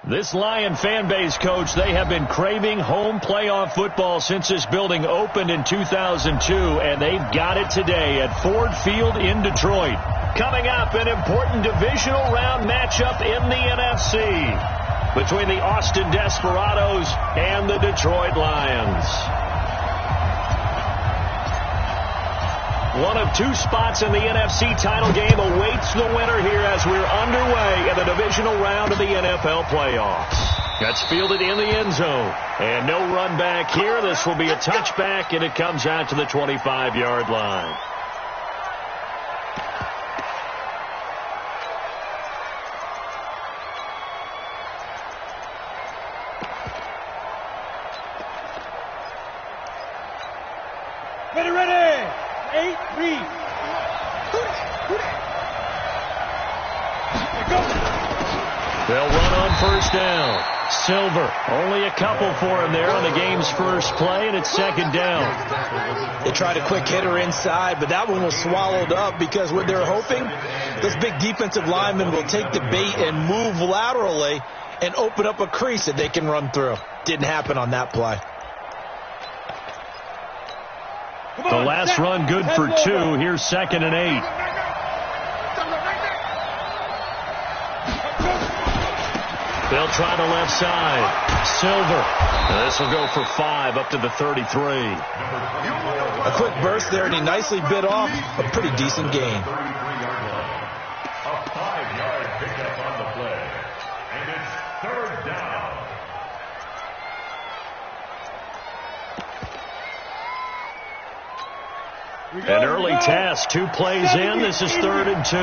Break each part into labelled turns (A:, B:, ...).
A: This Lion fan base, Coach, they have been craving home playoff football since this building opened in 2002, and they've got it today at Ford Field in Detroit. Coming up, an important divisional round matchup in the NFC between the Austin Desperados and the Detroit Lions. One of two spots in the NFC title game awaits the winner here as we're underway in the divisional round of the NFL playoffs. That's fielded in the end zone. And no run back here. This will be a touchback, and it comes out to the 25-yard line.
B: Ready. 8-3.
A: They'll run on first down. Silver, only a couple for him there on the game's first play, and it's second down.
C: They tried a quick hitter inside, but that one was swallowed up because what they're hoping, those big defensive linemen will take the bait and move laterally and open up a crease that they can run through. Didn't happen on that play.
A: The last run good for 2. Here's 2nd and 8. They'll try the left side. Silver. This will go for 5 up to the 33.
C: A quick burst there, and he nicely bit off a pretty decent gain.
D: A 5-yard pickup on the play. And it's 3rd down.
A: An early test, 2 plays in. This is 3rd and 2.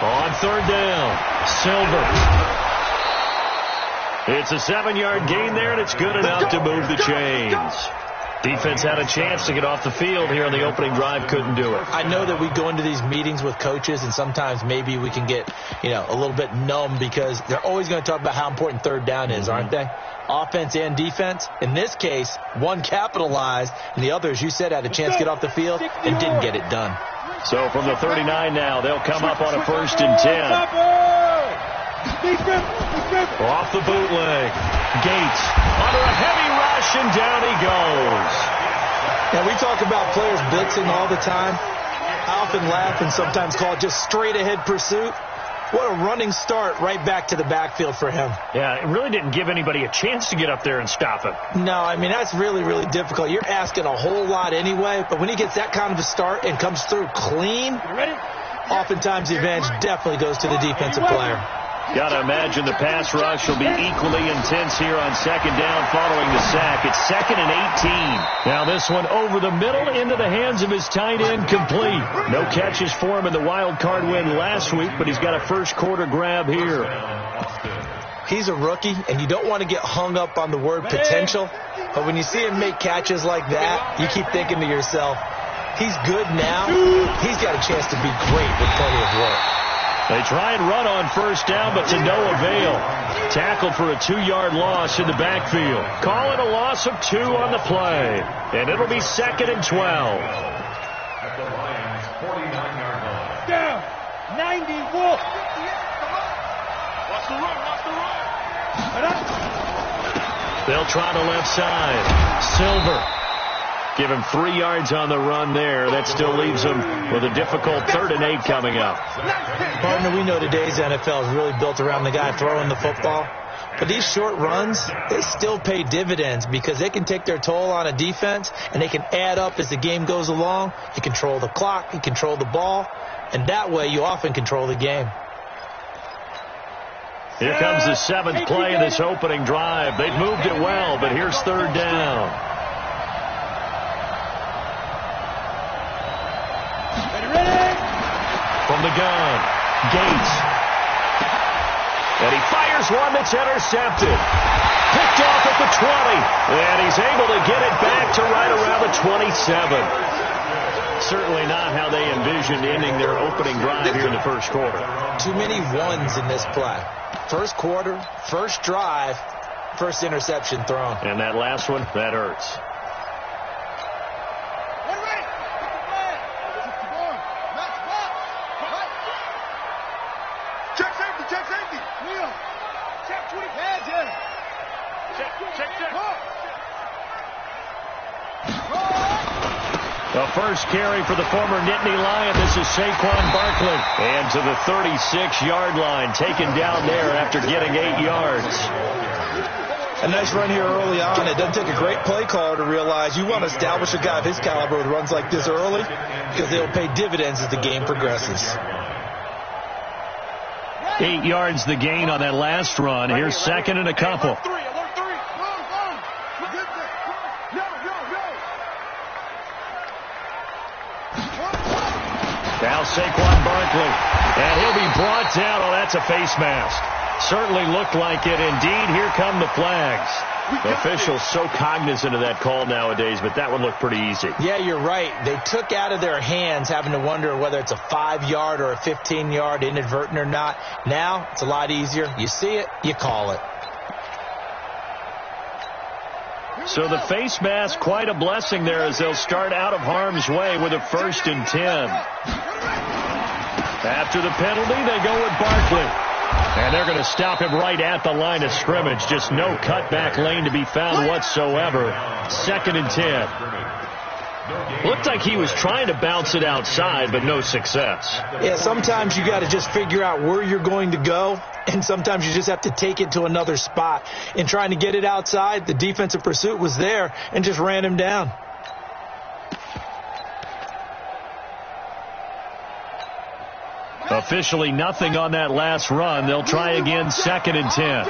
A: On 3rd down, Silver. It's a 7-yard gain there, and it's good enough to move the chains. Defense had a chance to get off the field here on the opening drive, couldn't do it.
C: I know that we go into these meetings with coaches, and sometimes maybe we can get, a little bit numb because they're always going to talk about how important 3rd down is, aren't they? Offense and defense. In this case, one capitalized, and the other, as you said, had a chance to get off the field and didn't get it done.
A: So from the 39 now, they'll come up on a 1st and 10. Off the bootleg. Gates under a heavy rush, and down he goes.
C: Now, we talk about players blitzing all the time. I often laugh and sometimes call it just straight-ahead pursuit. What a running start right back to the backfield for him.
A: Yeah, it really didn't give anybody a chance to get up there and stop him.
C: No, I mean, that's really, really difficult. You're asking a whole lot anyway, but when he gets that kind of a start and comes through clean, oftentimes the advantage definitely goes to the defensive player.
A: Got to imagine the pass rush will be equally intense here on 2nd down following the sack. It's 2nd and 18. Now this one over the middle into the hands of his tight end, complete. No catches for him in the wild card win last week, but he's got a first quarter grab here.
C: He's a rookie, and you don't want to get hung up on the word potential, but when you see him make catches like that, you keep thinking to yourself, he's good now. He's got a chance to be great with plenty of work.
A: They try and run on first down, but to no avail. Tackled for a 2-yard loss in the backfield. Call it a loss of 2 on the play. And it'll be 2nd and 12.
D: At the Lions' 49-yard line.
B: Down. 91. Watch the run.
A: They'll try the left side. Silver. Give him 3 yards on the run there. That still leaves him with a difficult 3rd and 8 coming up.
C: Partner, we know today's NFL is really built around the guy throwing the football. But these short runs, they still pay dividends because they can take their toll on a defense, and they can add up as the game goes along. You control the clock, you control the ball, and that way you often control the game.
A: Here comes the 7th play of this opening drive. They've moved it well, but here's 3rd down. From the gun, Gates. And he fires one that's intercepted. Picked off at the 20. And he's able to get it back to right around the 27. Certainly not how they envisioned ending their opening drive here in the first quarter.
C: Too many ones in this play. First quarter, first drive, first interception thrown.
A: And that last one, that hurts. The first carry for the former Nittany Lion. This is Saquon Barkley. And to the 36-yard line, taken down there after getting 8 yards.
C: A nice run here early on. It doesn't take a great play caller to realize you want to establish a guy of his caliber with runs like this early because they'll pay dividends as the game progresses.
A: 8 yards the gain on that last run. Here's second and a couple. Now Saquon Barkley, and he'll be brought down. Oh, that's a face mask. Certainly looked like it. Indeed, here come the flags. The officials so cognizant of that call nowadays, but that one looked pretty easy.
C: Yeah, you're right. They took out of their hands having to wonder whether it's a 5-yard or a 15-yard inadvertent or not. Now, it's a lot easier. You see it, you call it.
A: So the face mask, quite a blessing there as they'll start out of harm's way with a 1st and 10. After the penalty, they go with Barkley. And they're going to stop him right at the line of scrimmage. Just no cutback lane to be found whatsoever. 2nd and 10. Looked like he was trying to bounce it outside, but no success.
C: Yeah, sometimes you got to just figure out where you're going to go, and sometimes you just have to take it to another spot. In trying to get it outside, the defensive pursuit was there and just ran him down.
A: Officially nothing on that last run. They'll try again, 2nd and 10.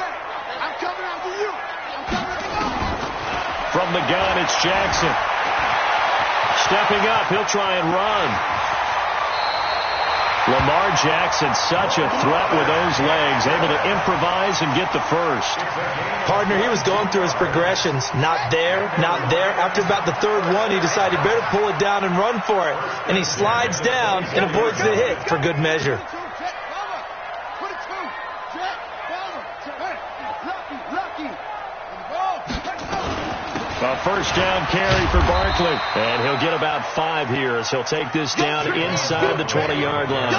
A: From the gun, it's Jackson. Stepping up, he'll try and run. Lamar Jackson, such a threat with those legs, able to improvise and get the first.
C: Partner, he was going through his progressions. Not there, not there. After about the 3rd one, he decided he better pull it down and run for it. And he slides down and avoids the hit for good measure.
A: A 1st down carry for Barkley. And he'll get about 5 here as he'll take this down inside the 20-yard line.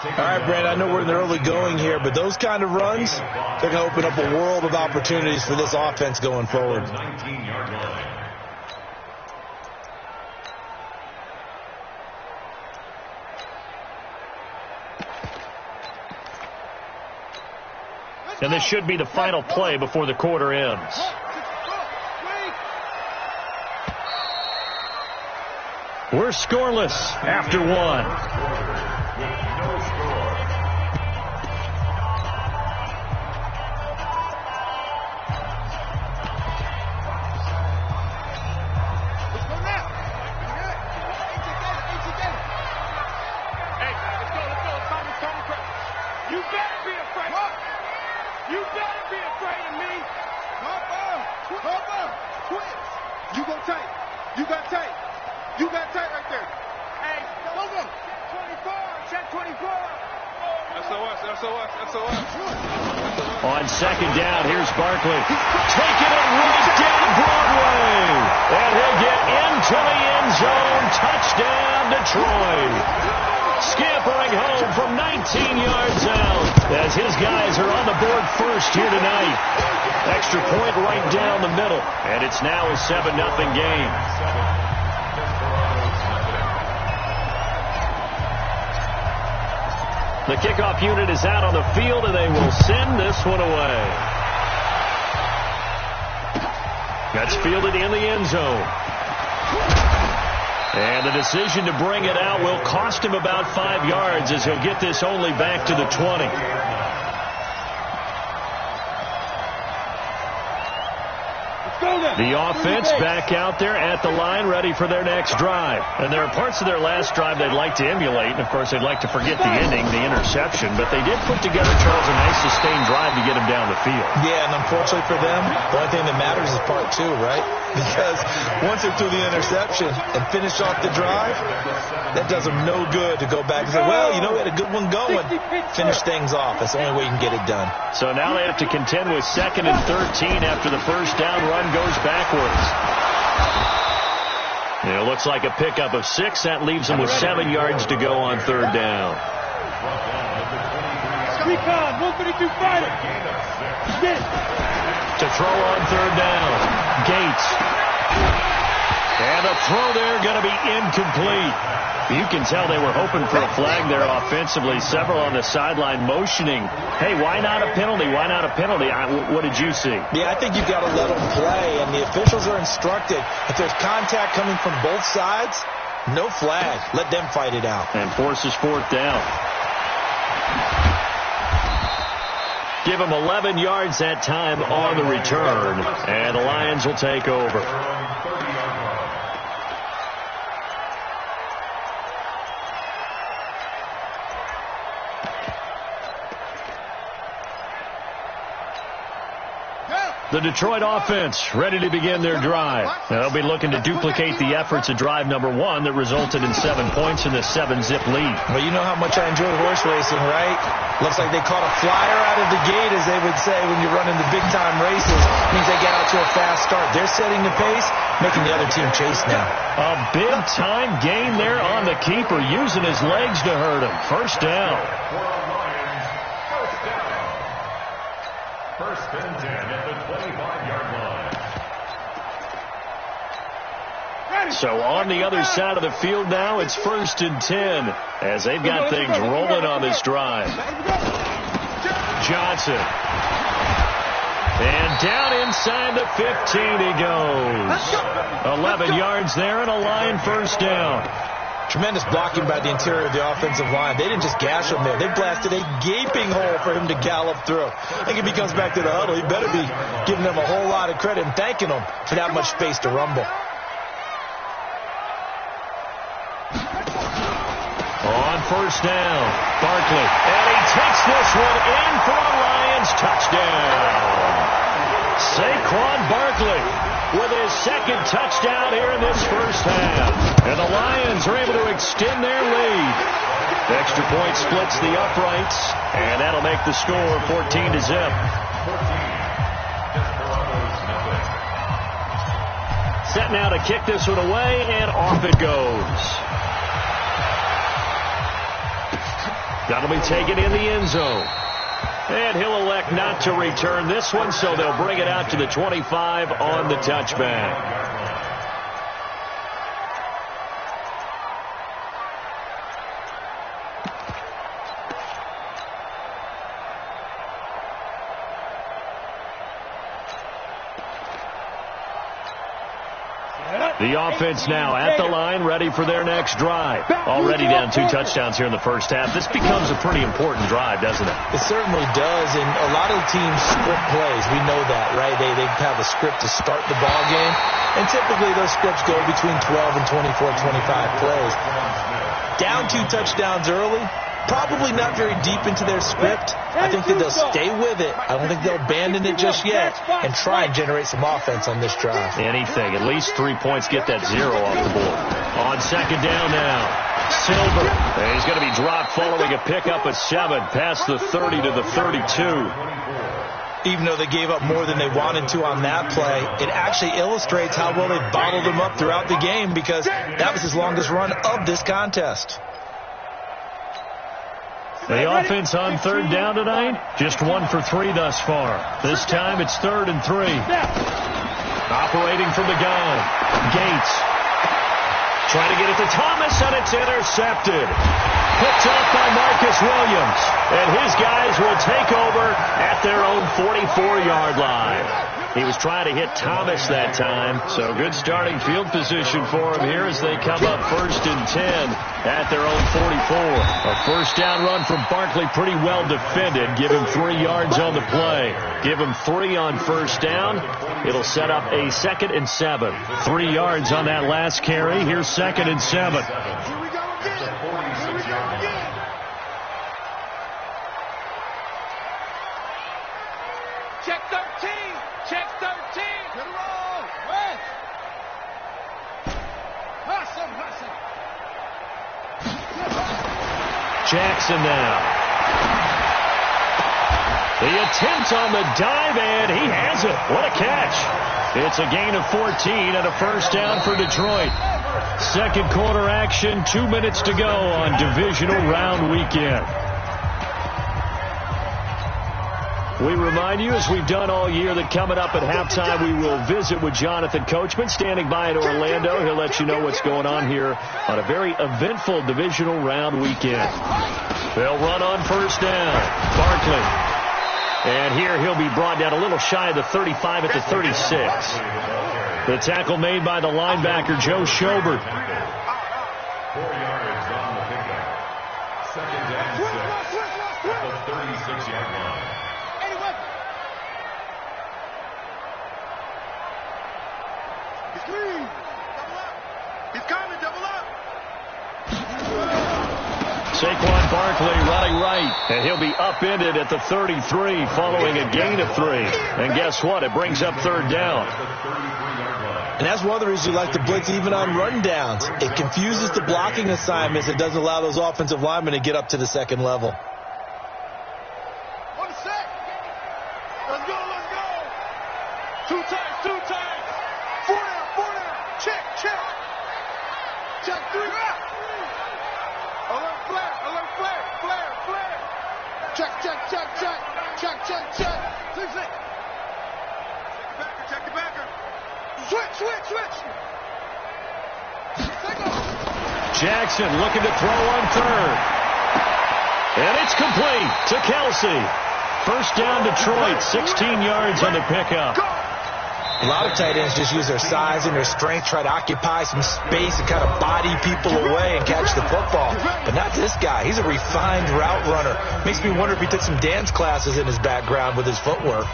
C: All right, Brad, I know we're in the early going here, but those kind of runs, they're going to open up a world of opportunities for this offense going forward.
D: 19-yard line.
A: And this should be the final play before the quarter ends. We're scoreless after 1.
D: No score.
B: Hey, let's go. You better be afraid. You better be afraid of me. Quit. You go tight. You got tight. You got tight right there. Hey, go. 24, check 24. SOS.
A: On 2nd down, here's Barkley. Taking it right down Broadway. And he'll get into the end zone. Touchdown, Detroit. Scampering home from 19 yards out as his guys are on the board first here tonight. Extra point right down the middle. And it's now a 7-0 game. The kickoff unit is out on the field, and they will send this one away. That's fielded in the end zone. And the decision to bring it out will cost him about 5 yards as he'll get this only back to the 20. The offense back out there at the line, ready for their next drive. And there are parts of their last drive they'd like to emulate. And, of course, they'd like to forget the ending, the interception. But they did put together, Charles, a nice sustained drive to get him down the field.
C: Yeah, and unfortunately for them, the only thing that matters is part 2, right? Because once they threw the interception and finished off the drive, that does them no good to go back and say, well, you know, we had a good one going. Finish things off. That's the only way you can get it done.
A: So now they have to contend with 2nd and 13 after the first down run goes backwards. And it looks like a pickup of 6. That leaves them with 7 yards to go on 3rd down.
B: Recon, 132 fighter.
A: To throw on third down. Gates. And a throw there going to be incomplete. You can tell they were hoping for a flag there offensively. Several on the sideline motioning, hey, why not a penalty? Why not a penalty? What did you see?
C: Yeah, I think you've got to let them play, and the officials are instructed. If there's contact coming from both sides, no flag. Let them fight it out.
A: And forces fourth down. Give them 11 yards that time on the return, and the Lions will take over. The Detroit offense ready to begin their drive. They'll be looking to duplicate the efforts of drive number 1 that resulted in 7 points in the 7-zip lead.
C: Well, you know how much I enjoy horse racing, right? Looks like they caught a flyer out of the gate, as they would say when you're running the big-time races. Means they get out to a fast start. They're setting the pace, making the other team chase now.
A: A big-time gain there on the keeper, using his legs to hurt him. First down.
D: First and 10 at the 25-yard line.
A: So on the other side of the field now, it's first and 10 as they've got things rolling on this drive. Johnson. And down inside the 15 he goes. 11 yards there and a Lion first down.
C: Tremendous blocking by the interior of the offensive line. They didn't just gash him there. They blasted a gaping hole for him to gallop through. I think if he comes back to the huddle, he better be giving them a whole lot of credit and thanking them for that much space to rumble.
A: On first down, Barkley. And he takes this one in for a Lions touchdown. Saquon Barkley with his second touchdown here in this first half. And the Lions are able to extend their lead. The extra point splits the uprights, and that'll make the score 14-0. Set now to kick this one away, and off it goes. That'll be taken in the end zone. And he'll elect not to return this one, so they'll bring it out to the 25 on the touchback. The offense now at the line, ready for their next drive. Already down 2 touchdowns here in the first half. This becomes a pretty important drive, doesn't it?
C: It certainly does, and a lot of the teams script plays. We know that, right? They have a script to start the ball game, and typically those scripts go between 12 and 24, 25 plays. Down 2 touchdowns early, probably not very deep into their script. I think that they'll stay with it. I don't think they'll abandon it just yet and try and generate some offense on this drive.
A: Anything. At least 3 points, get that 0 off the board. On second down now, Silver. And he's going to be dropped following a pickup at 7 past the 30 to the 32.
C: Even though they gave up more than they wanted to on that play, it actually illustrates how well they bottled them up throughout the game, because that was his longest run of this contest.
A: The offense on third down tonight, just 1 for 3 thus far. This time it's 3rd and 3. Operating from the gun, Gates. Trying to get it to Thomas, and it's intercepted. Picked off by Marcus Williams. And his guys will take over at their own 44-yard line. He was trying to hit Thomas that time, so good starting field position for him here as they come up 1st and 10 at their own 44. A first down run from Barkley, pretty well defended. Give him 3 yards on the play. Give him 3 on first down. It'll set up a 2nd and 7. 3 yards on that last carry. Here's 2nd and 7.
B: Check 13. Check 13. Good roll. West. Hustle.
A: Jackson now. The attempt on the dive, and he has it. What a catch. It's a gain of 14 and a first down for Detroit. Second quarter action, 2 minutes to go on Divisional round weekend. We remind you, as we've done all year, that coming up at halftime, we will visit with Jonathan Coachman, standing by in Orlando. He'll let you know what's going on here on a very eventful divisional round weekend. They'll run on first down. Barkley. And here he'll be brought down a little shy of the 35 at the 36. The tackle made by the linebacker, Joe Schobert.
D: 4 yards on the pickup. Second down, 6 at the 36-yard line.
B: He's clean. Double up. He's coming. Double up.
A: Saquon Barkley running right, and he'll be upended at the 33 following a gain of 3. And guess what? It brings up third down.
C: And that's one of the reasons you like to blitz even on rundowns. It confuses the blocking assignments. It doesn't allow those offensive linemen to get up to the second level.
B: On the set. Let's go. Let's go. Two times. 4 down. Check. Check 3 out. Alert flare. Check. Check the backer. Switch.
A: Jackson looking to throw on third. And it's complete to Kelsey. First down Detroit, 16 yards on the pickup.
C: A lot of tight ends just use their size and their strength, try to occupy some space and kind of body people away and catch the football. But not this guy. He's a refined route runner. Makes me wonder if he took some dance classes in his background with his footwork.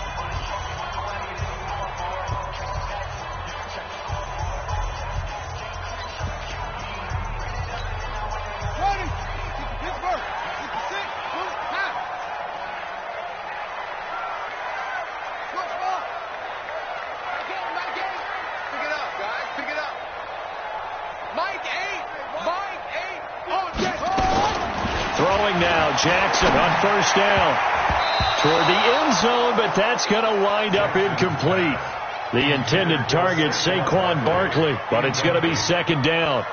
A: Jackson on first down toward the end zone, but that's going to wind up incomplete. The intended target, Saquon Barkley, but it's going to be second down.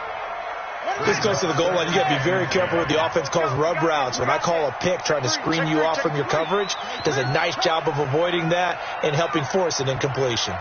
C: This goes to the goal line. You got to be very careful with the offense calls rub routes. When I call a pick trying to screen you off from your coverage, does a nice job of avoiding that and helping force an incompletion.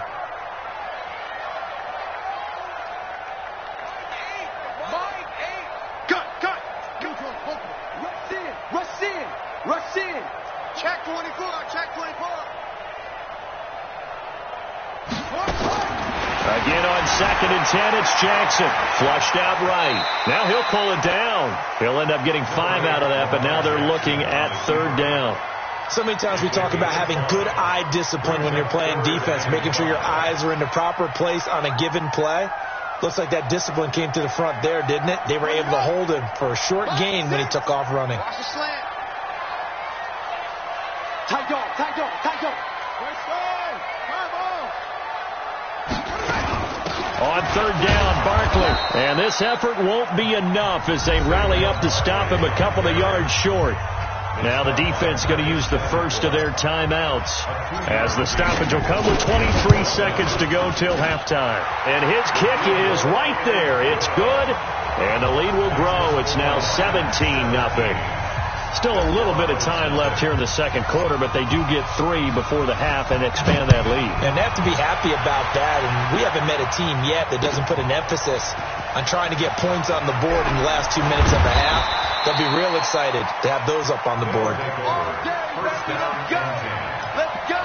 A: Again on 2nd and 10, it's Jackson. Flushed out right. Now he'll pull it down. He'll end up getting 5 out of that, but now they're looking at third down.
C: So many times we talk about having good eye discipline when you're playing defense, making sure your eyes are in the proper place on a given play. Looks like that discipline came to the front there, didn't it? They were able to hold him for a short gain when he took off running.
B: Watch the slant. Tight dog.
A: On third down, Barkley. And this effort won't be enough as they rally up to stop him a couple of yards short. Now the defense going to use the first of their timeouts as the stoppage will come with 23 seconds to go till halftime. And his kick is right there. It's good, and the lead will grow. It's now 17-0. Still a little bit of time left here in the second quarter, but they do get 3 before the half and expand that lead.
C: And they have to be happy about that. And we haven't met a team yet that doesn't put an emphasis on trying to get points on the board in the last 2 minutes of the half. They'll be real excited to have those up on the board.
B: Let's go.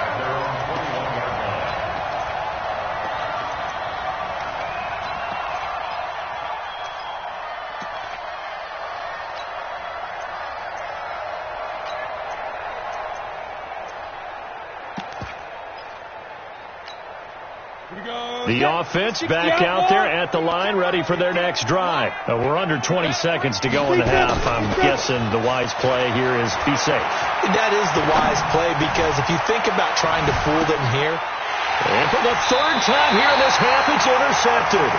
A: The offense back out there at the line, ready for their next drive. We're under 20 seconds to go in the half. I'm guessing the wise play here is be safe.
C: That is the wise play, because if you think about trying to fool them here.
A: And for the third time here in this half, it's intercepted.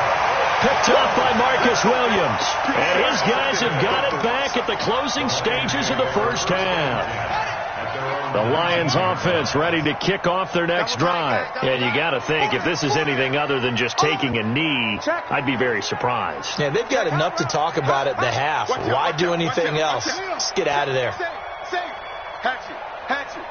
A: Picked up by Marcus Williams. And his guys have got it back at the closing stages of the first half. The Lions offense ready to kick off their next drive. And you got to think, if this is anything other than just taking a knee, I'd be very surprised.
C: Yeah, they've got enough to talk about at the half. Why do anything else? Just get out of there.
B: Hatch it.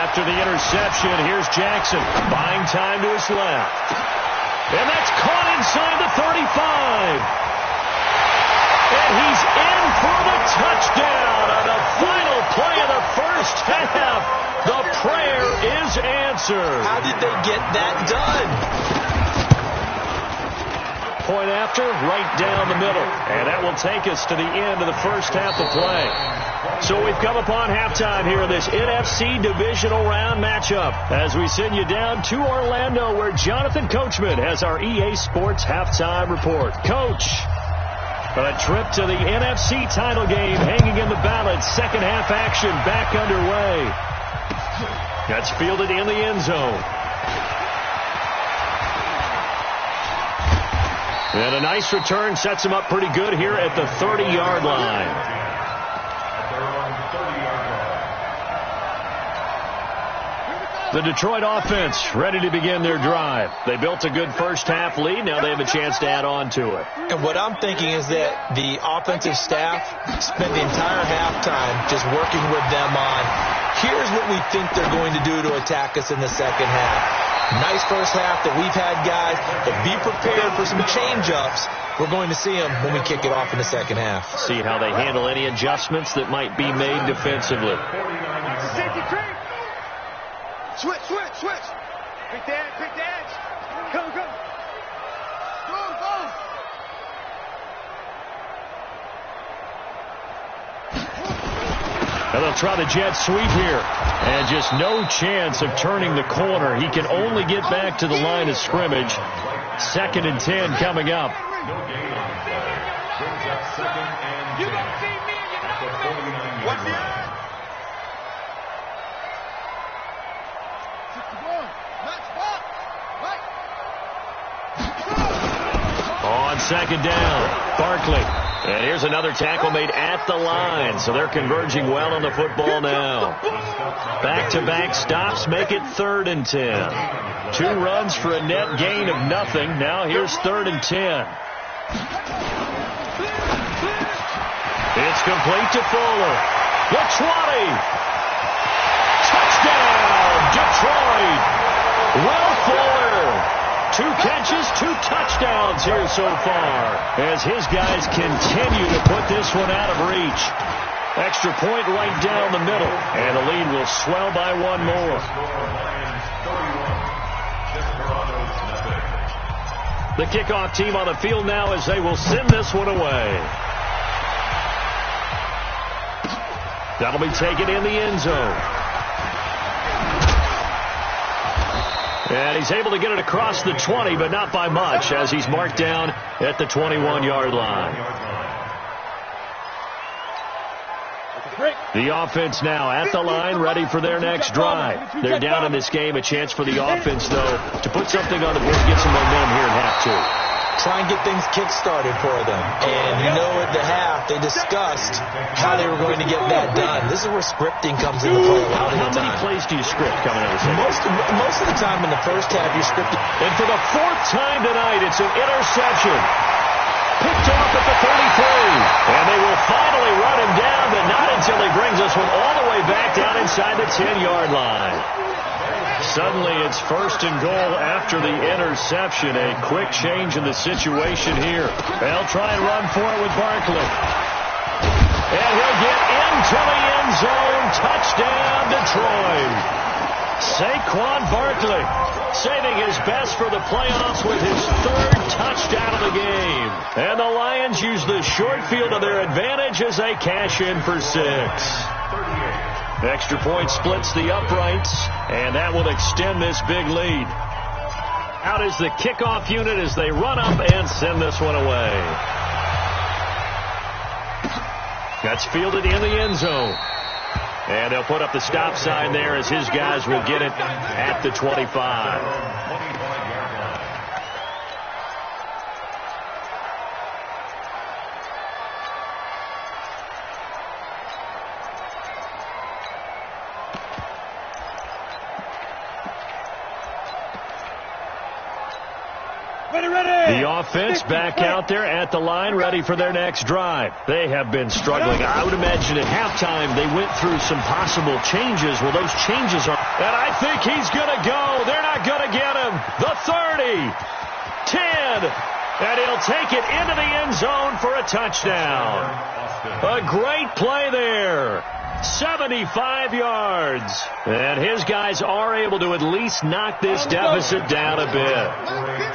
A: After the interception, here's Jackson buying time to his left. And that's caught inside the 35. And he's in for the touchdown on the final play of the first half. The prayer is answered.
C: How did they get that done?
A: Point after, right down the middle. And that will take us to the end of the first half of play. So we've come upon halftime here in this NFC Divisional Round matchup as we send you down to Orlando where Jonathan Coachman has our EA Sports Halftime Report. Coach, a trip to the NFC title game hanging in the balance. Second half action back underway. That's fielded in the end zone. And a nice return sets him up pretty good here at the 30-yard line. The Detroit offense ready to begin their drive. They built a good first-half lead. Now they have a chance to add on to it.
C: And what I'm thinking is that the offensive staff spent the entire halftime just working with them on, here's what we think they're going to do to attack us in the second half. Nice first half that we've had, guys, but be prepared for some change-ups. We're going to see them when we kick it off in the second half.
A: See how they handle any adjustments that might be made defensively.
B: Switch. Pick the edge. Go. Go.
A: And they'll try the jet sweep here. And just no chance of turning the corner. He can only get back to the line of scrimmage. 2nd and 10 coming up.
D: No gain on the play. Brings up 2nd and 10.
B: You don't see me and you know me. What's the line?
A: On 2nd down, Barkley. And here's another tackle made at the line. So they're converging well on the football now. Back-to-back stops make it 3rd and 10. 2 runs for a net gain of nothing. Now here's 3rd and 10. It's complete to Fuller. The 20. Touchdown, Detroit. Will Fuller. 2 catches, 2 touchdowns here so far as his guys continue to put this one out of reach. Extra point right down the middle, and the lead will swell by 1 more. The kickoff team on the field now as they will send this one away. That'll be taken in the end zone. And he's able to get it across the 20, but not by much, as he's marked down at the 21-yard line. The offense now at the line, ready for their next drive. They're down in this game. A chance for the offense, though, to put something on the board, get some momentum here in half 2.
C: Try and get things kick-started for them. And you know at the half, they discussed how they were going to get that done. This is where scripting comes into play a lot of the time.
A: How many plays do you script coming out of the second?
C: Most of the time in the first half, you're scripting.
A: And for the 4th time tonight, it's an interception. Picked off at the 33. And they will finally run him down, but not until he brings this one all the way back down inside the 10-yard line. Suddenly it's 1st and goal after the interception. A quick change in the situation here. They'll try and run for it with Barkley. And he'll get into the end zone. Touchdown, Detroit. Saquon Barkley saving his best for the playoffs with his 3rd touchdown of the game. And the Lions use the short field to their advantage as they cash in for 6. Extra point splits the uprights, and that will extend this big lead. Out is the kickoff unit as they run up and send this one away. That's fielded in the end zone. And they'll put up the stop sign there as his guys will get it at the 25. The offense back out there at the line, ready for their next drive. They have been struggling. I would imagine at halftime they went through some possible changes. Well, those changes are... And I think he's going to go. They're not going to get him. The 30, 10, and he'll take it into the end zone for a touchdown. A great play there. 75 yards. And his guys are able to at least knock this deficit down a bit.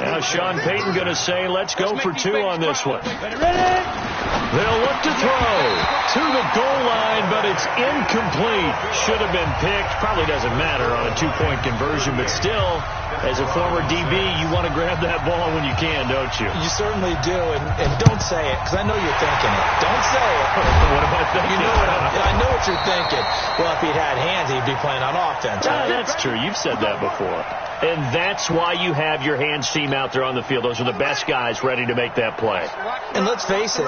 A: Now Sean Payton going to say, let's go for 2 on this one. They'll look to throw to the goal line, but it's incomplete. Should have been picked. Probably doesn't matter on a 2-point conversion, but still, as a former DB, you want to grab that ball when you can, don't you?
C: You certainly do, and don't say it, because I know you're thinking it. Don't say it.
A: What am I thinking?
C: You know I know what you're thinking. Well, if he'd had hands, he'd be playing on offense.
A: That's true. You've said that before. And that's why you have your hands team out there on the field. Those are the best guys ready to make that play.
C: And let's face it,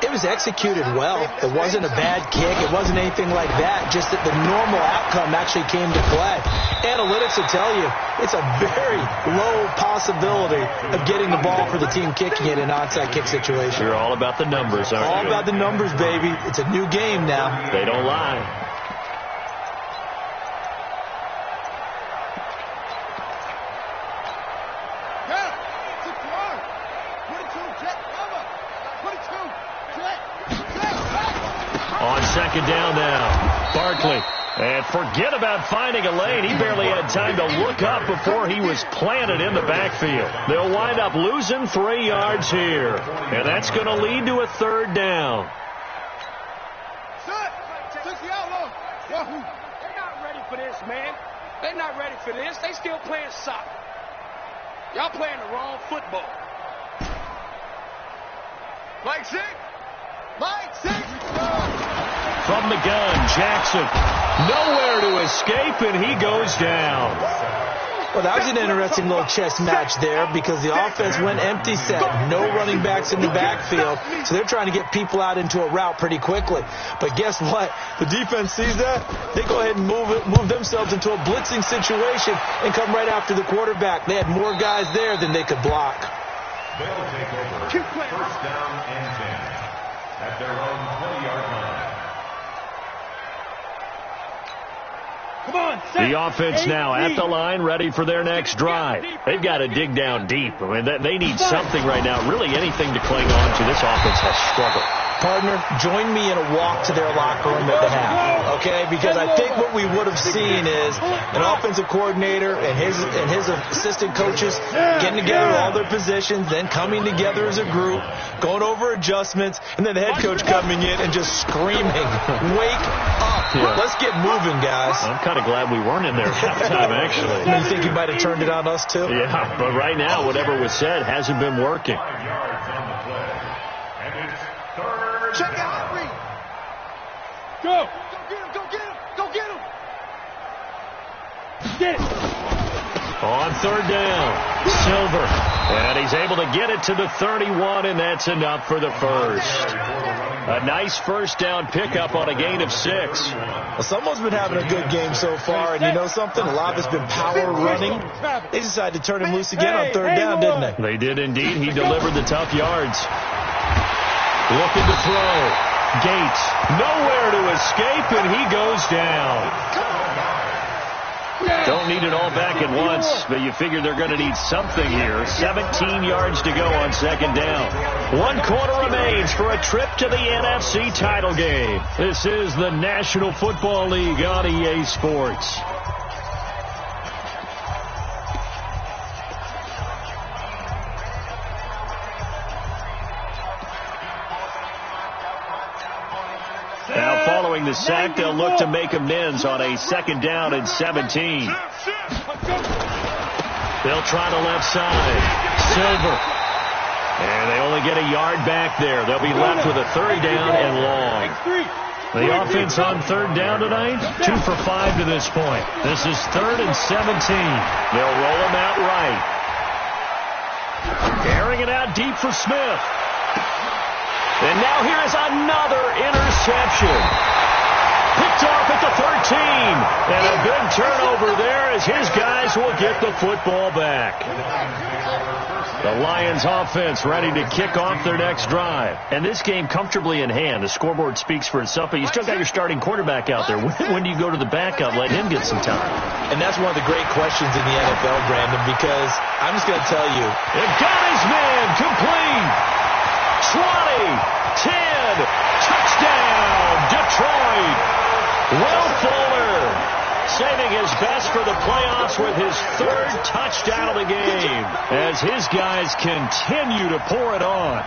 C: it was executed well. It wasn't a bad kick. It wasn't anything like that. Just that the normal outcome actually came to play. Analytics will tell you it's a very low possibility of getting the ball for the team kicking it in an onside kick situation.
A: You're all about the numbers, aren't you?
C: All about the numbers, baby. It's a new game now.
A: They don't lie. On second down now, Barkley. And forget about finding a lane. He barely had time to look up before he was planted in the backfield. They'll wind up losing 3 yards here. And that's going to lead to a 3rd down.
B: They're not ready for this, man. They're not ready for this. They still playing soccer. Y'all playing the wrong football. Mike 6. Mike 6.
A: From the gun, Jackson. Nowhere to escape, and he goes down.
C: Well, that was an interesting little chess match there because the offense went empty set. No running backs in the backfield, so they're trying to get people out into a route pretty quickly. But guess what? The defense sees that. They go ahead and move themselves into a blitzing situation and come right after the quarterback. They had more guys there than they could block.
D: They'll take over. 1st down and 10 at their own 20-yard line.
A: The offense now at the line, ready for their next drive. They've got to dig down deep. I mean, they need something right now, really anything to cling on to. This offense has struggled.
C: Partner, join me in a walk to their locker room at the half, okay? Because I think what we would have seen is an offensive coordinator and his assistant coaches getting together all their positions, then coming together as a group, going over adjustments, and then the head coach coming in and just screaming, "Wake up! Yeah. Let's get moving, guys."
A: I'm kind of glad we weren't in there at halftime, actually.
C: You think he might have turned it on us, too?
A: Yeah, but right now, whatever was said hasn't been working.
D: 5 yards on the play. And it's 3rd.
B: Check out 3. Go. Go get him. Go get him. Go get him. Get it.
A: On 3rd down, Silver. And he's able to get it to the 31, and that's enough for the first. A nice 1st down pickup on a gain of 6.
C: Well, someone's been having a good game so far, and you know something? A lot of it's been power running. They decided to turn him loose again on 3rd down, didn't they?
A: They did indeed. He delivered the tough yards. Looking to throw. Gates, nowhere to escape, and he goes down. Don't need it all back at once, but you figure they're going to need something here. 17 yards to go on 2nd down. 1 quarter remains for a trip to the NFC title game. This is the National Football League on EA Sports. Now following the sack, they'll look to make amends on a 2nd down and 17. They'll try the left side. Silver. And they only get a yard back there. They'll be left with a 3rd down and long. The offense on 3rd down tonight, 2 for 5 to this point. This is 3rd and 17. They'll roll them out right. Carrying it out deep for Smith. And now here is another interception. Picked off at the 13. And a big turnover there as his guys will get the football back. The Lions offense ready to kick off their next drive. And this game comfortably in hand. The scoreboard speaks for itself, but you still got your starting quarterback out there. When do you go to the backup, let him get some time?
C: And that's one of the great questions in the NFL, Brandon, because I'm just going to tell you.
A: It got his man complete. 20, 10, touchdown, Detroit. Will Fuller saving his best for the playoffs with his third touchdown of the game as his guys continue to pour it on.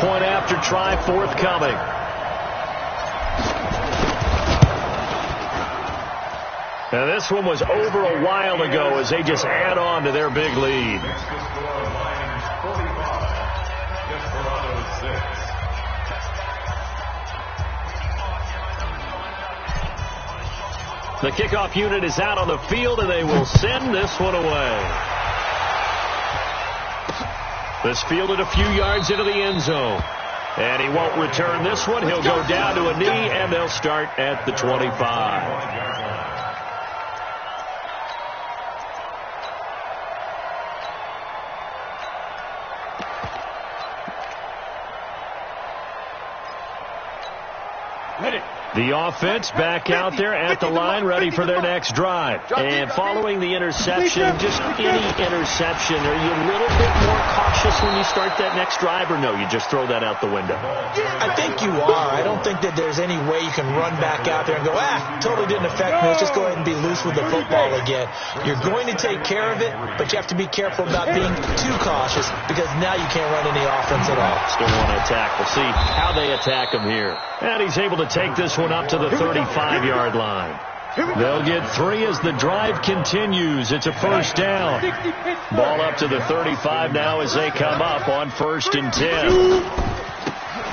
A: Point after try forthcoming. Now this one was over a while ago as they just add on to their big lead. The kickoff unit is out on the field, and they will send this one away. This fielded a few yards into the end zone. And he won't return this one. He'll go down to a knee, and they'll start at the 25. The offense back out there at the line, ready for their next drive. And following the interception, just any interception, are you a little bit more cautious when you start that next drive, or no, you just throw that out the window?
C: I think you are. I don't think that there's any way you can run back out there and go, totally didn't affect me. Let's just go ahead and be loose with the football again. You're going to take care of it, but you have to be careful about being too cautious because now you can't run any offense at all.
A: Still want to attack. We'll see how they attack him here. And he's able to take this one up to the 35-yard line. They'll get 3 as the drive continues. It's a first down. Ball up to the 35 now as they come up on 1st and 10.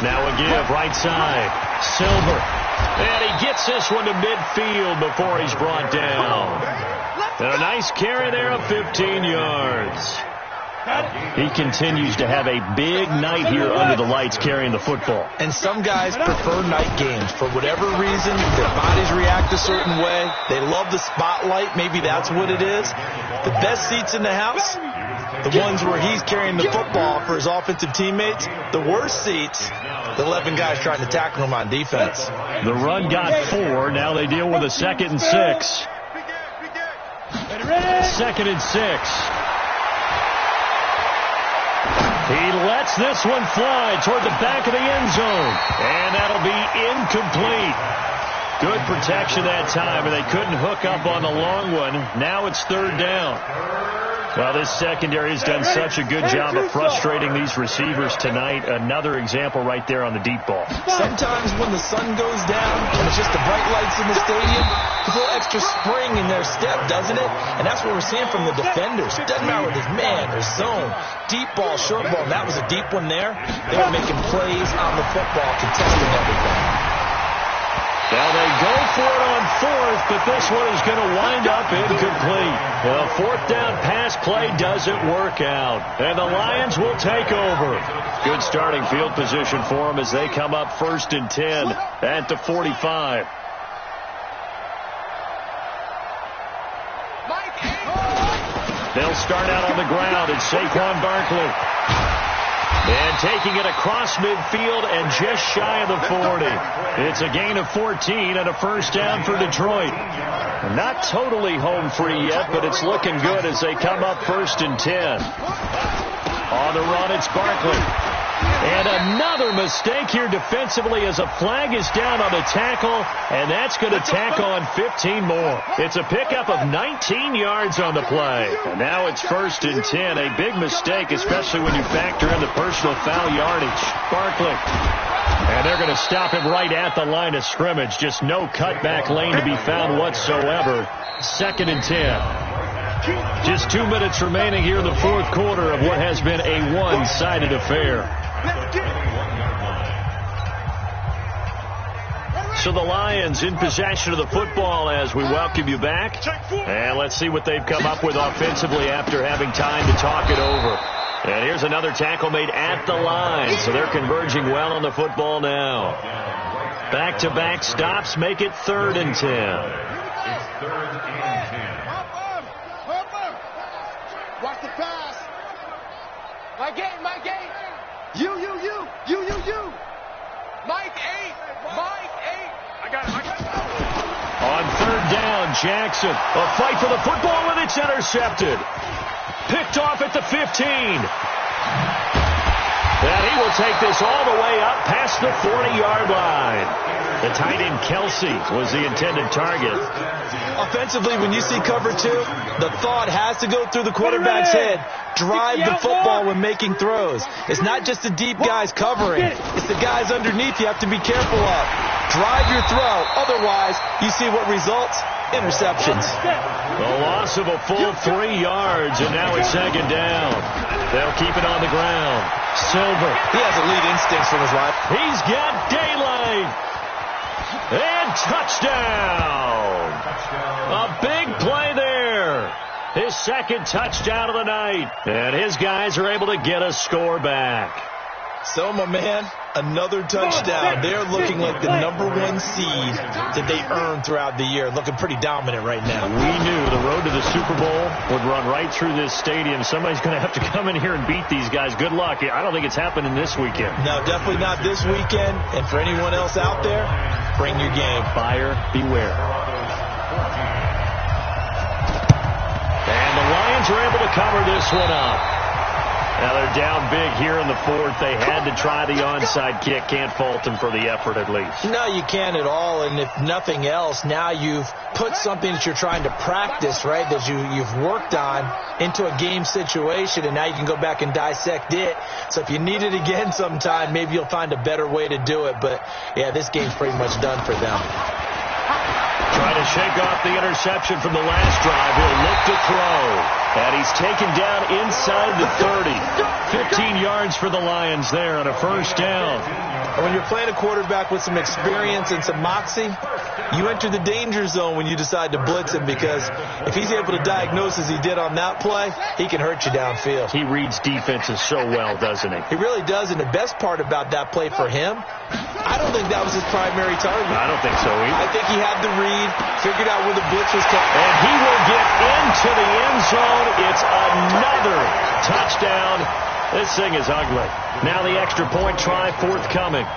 A: Now a give right side. Silver. And he gets this one to midfield before he's brought down. And a nice carry there of 15 yards. He continues to have a big night here under the lights carrying the football.
C: And some guys prefer night games. For whatever reason, their bodies react a certain way. They love the spotlight. Maybe that's what it is. The best seats in the house, the ones where he's carrying the football for his offensive teammates. The worst seats, the 11 guys trying to tackle him on defense.
A: The run got 4. Now they deal with a 2nd and 6. 2nd and 6. He lets this one fly toward the back of the end zone. And that'll be incomplete. Good protection that time, and they couldn't hook up on the long one. Now it's 3rd down. Well, this secondary has done such a good job of frustrating these receivers tonight. Another example right there on the deep ball.
C: Sometimes when the sun goes down and it's just the bright lights in the stadium, there's a little extra spring in their step, doesn't it? And that's what we're seeing from the defenders. It doesn't matter whether it's man or zone, deep ball, short ball. And that was a deep one there. They were making plays on the football, contesting everything.
A: Now they go for it on 4th, but this one is going to wind up incomplete. The 4th down pass play doesn't work out, and the Lions will take over. Good starting field position for them as they come up 1st and 10 at the 45. They'll start out on the ground. It's Saquon Barkley. And taking it across midfield and just shy of the 40. It's a gain of 14 and a first down for Detroit. Not totally home free yet, but it's looking good as they come up 1st and 10. On the run, it's Barkley. And another mistake here defensively as a flag is down on the tackle, and that's going to tack on 15 more. It's a pickup of 19 yards on the play. And now it's 1st and 10. A big mistake, especially when you factor in the personal foul yardage. Barkley. And they're going to stop him right at the line of scrimmage. Just no cutback lane to be found whatsoever. 2nd and 10. Just 2 minutes remaining here in the 4th quarter of what has been a one-sided affair. So the Lions in possession of the football as we welcome you back. And let's see what they've come up with offensively after having time to talk it over. And here's another tackle made at the line. So they're converging well on the football now. Back-to-back stops make it 3rd and 10.
D: It's 3rd and 10.
B: Watch the pass. My game. You. Mike 8. I got it.
A: On 3rd down, Jackson. A fight for the football, and it's intercepted. Picked off at the 15. And he will take this all the way up past the 40-yard line. The tight end Kelsey was the intended target.
C: Offensively, when you see cover 2, the thought has to go through the quarterback's head. Drive the football when making throws. It's not just the deep guys covering. It's the guys underneath you have to be careful of. Drive your throw. Otherwise, you see what results? Interceptions.
A: The loss of a full 3 yards, and now it's 2nd down. They'll keep it on the ground. Silver.
C: He has elite instincts from his life.
A: He's got daylight. And touchdown. A big play there. His 2nd touchdown of the night. And his guys are able to get a score back.
C: So, my man, another touchdown. They're looking like the #1 seed that they earned throughout the year. Looking pretty dominant right now.
A: We knew the road to the Super Bowl would run right through this stadium. Somebody's going to have to come in here and beat these guys. Good luck. I don't think it's happening this weekend.
C: No, definitely not this weekend. And for anyone else out there, bring your game.
A: Buyer beware. And the Lions are able to cover this one up. Now they're down big here in the 4th. They had to try the onside kick. Can't fault them for the effort at least.
C: No, you can't at all. And if nothing else, now you've put something that you're trying to practice, right, that you've worked on into a game situation, and now you can go back and dissect it. So if you need it again sometime, maybe you'll find a better way to do it. But, yeah, this game's pretty much done for them.
A: Trying to shake off the interception from the last drive. He'll look to throw. And he's taken down inside the 30. 15 yards for the Lions there on a 1st down.
C: When you're playing a quarterback with some experience and some moxie, you enter the danger zone when you decide to blitz him, because if he's able to diagnose as he did on that play, he can hurt you downfield.
A: He reads defenses so well, doesn't he?
C: He really does, and the best part about that play for him, I don't think that was his primary target.
A: I don't think so either.
C: I think he had the read, figured out where the blitz was coming.
A: And he will get into the end zone. It's another touchdown. This thing is ugly. Now the extra point try forthcoming.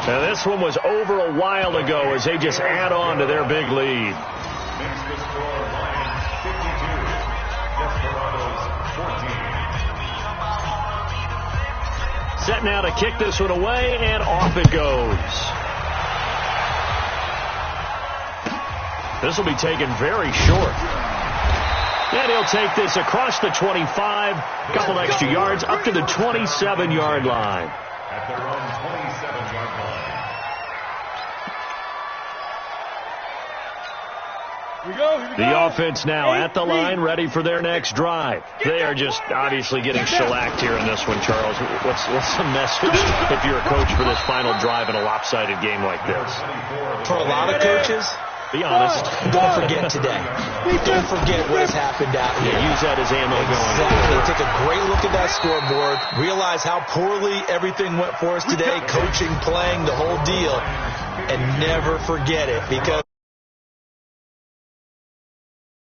A: Now this one was over a while ago as they just add on to their big lead.
D: Makes the score Lions 52, Desperados 14.
A: Set now to kick this one away, and off it goes. This will be taken very short. And he'll take this across the 25, a couple extra yards, up to the 27-yard line.
D: At their own 27-yard line.
B: Here we go.
A: The offense now at the line, ready for their next drive. They are just obviously getting shellacked here in this one, Charles. What's the message if you're a coach for this final drive in a lopsided game like this?
C: For a lot of coaches,
A: be honest.
C: Don't forget today. Don't forget what has happened out here.
A: Yeah, use that as ammo
C: Exactly.
A: going.
C: Take a great look at that scoreboard. Realize how poorly everything went for us today. Coaching, playing, the whole deal. And never forget it, because